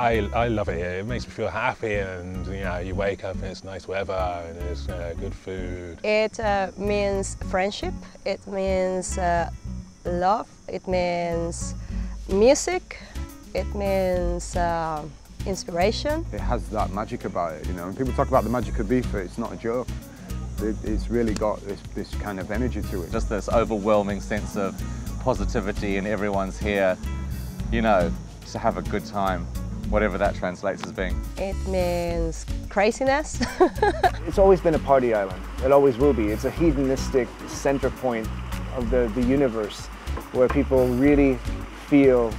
I love it here. It makes me feel happy, and you know, you wake up and it's nice weather and it's good food. It means friendship, it means love, it means music, it means inspiration. It has that magic about it, you know. When people talk about the magic of Ibiza, it's not a joke. It's really got this kind of energy to it. Just this overwhelming sense of positivity, and everyone's here, you know, to have a good time, whatever that translates as being. It means craziness. It's always been a party island. It always will be. It's a hedonistic center point of the universe where people really feel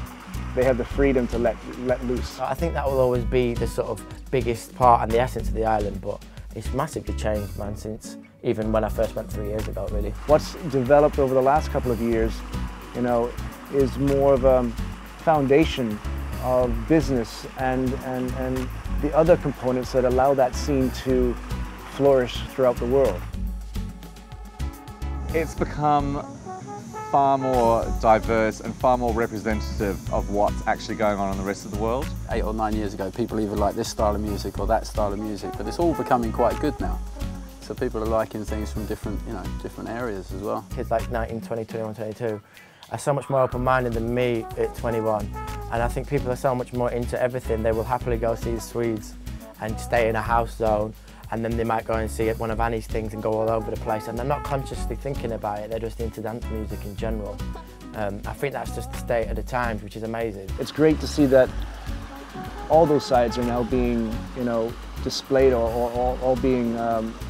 they have the freedom to let loose. I think that will always be the sort of biggest part and the essence of the island, but it's massively changed, man, since even when I first went 3 years ago, really. What's developed over the last couple of years, you know, is more of a foundation of business and the other components that allow that scene to flourish throughout the world. It's become far more diverse and far more representative of what's actually going on in the rest of the world. 8 or 9 years ago, people either like this style of music or that style of music, but it's all becoming quite good now. So people are liking things from different, you know, different areas as well. Kids like 19, 20, 21, 22 are so much more open-minded than me at 21, and I think people are so much more into everything. They will happily go see the Swedes and stay in a house zone, and then they might go and see one of Annie's things and go all over the place, and they're not consciously thinking about it, they're just into dance music in general. I think that's just the state of the times, which is amazing. It's great to see that all those sides are now being, you know, displayed or all being,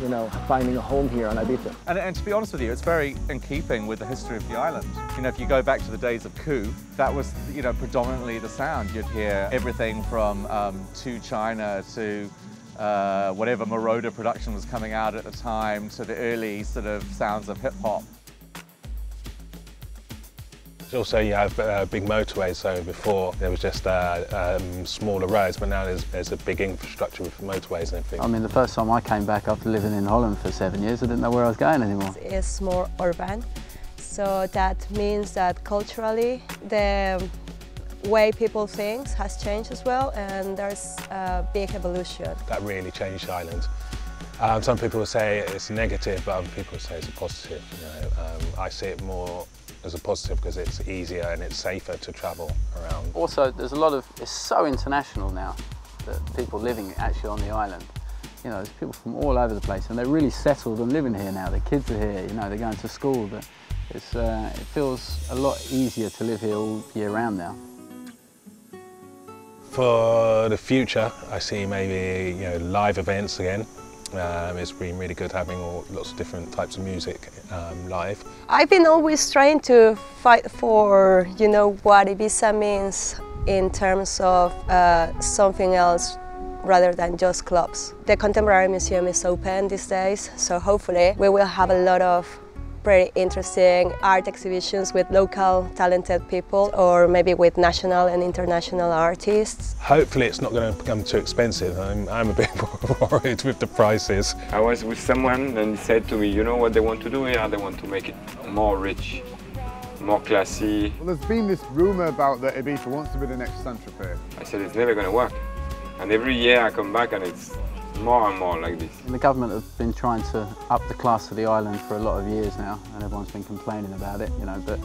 you know, finding a home here on Ibiza. And to be honest with you, it's very in keeping with the history of the island. You know, if you go back to the days of Coup, that was, you know, predominantly the sound. You'd hear everything from To China to whatever Marauder production was coming out at the time, to the early sort of sounds of hip-hop. Also, you have big motorways, so before there was just smaller roads, but now there's a big infrastructure with motorways and everything. I mean, the first time I came back after living in Holland for 7 years, I didn't know where I was going anymore. It's more urban, so that means that culturally the way people think has changed as well, and there's a big evolution. That really changed the island. Some people will say it's negative, but other people say it's a positive. You know, I see it more as a positive because it's easier and it's safer to travel around. Also, there's a lot of, it's so international now, that people living actually on the island. You know, there's people from all over the place, and they're really settled and living here now. Their kids are here, you know, they're going to school. But it feels a lot easier to live here all year round now. For the future, I see maybe, you know, live events again. It's been really good having lots of different types of music live. I've been always trying to fight for, you know, what Ibiza means in terms of something else rather than just clubs. The Contemporary Museum is open these days, so hopefully we will have a lot of pretty interesting art exhibitions with local talented people, or maybe with national and international artists. Hopefully it's not going to become too expensive. I'm a bit worried with the prices. I was with someone and he said to me, you know what they want to do here? They want to make it more rich, more classy. Well, there's been this rumour about that Ibiza wants to be the next Saint-Tropez. I said it's never going to work. And every year I come back and it's more and more like this. And the government have been trying to up the class of the island for a lot of years now, and everyone's been complaining about it, you know, but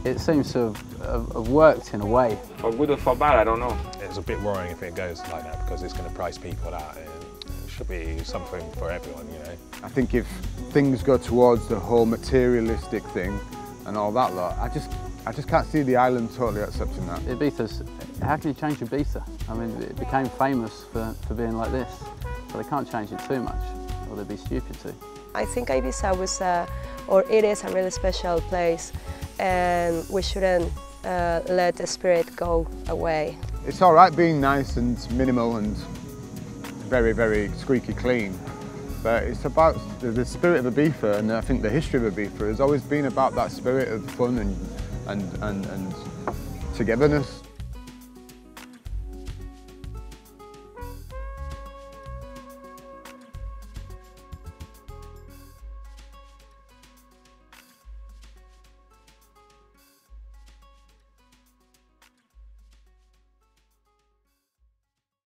it seems to have worked in a way. For good or for bad, I don't know. It's a bit worrying if it goes like that, because it's going to price people out, and it should be something for everyone, you know. I think if things go towards the whole materialistic thing and all that lot, I just can't see the island totally accepting that. Ibiza's, how can you change Ibiza? I mean, it became famous for being like this. So they can't change it too much, or they'd be stupid to. I think Ibiza was, or it is a really special place, and we shouldn't let the spirit go away. It's all right being nice and minimal and very, very squeaky clean, but it's about the spirit of Ibiza, and I think the history of Ibiza has always been about that spirit of fun and togetherness.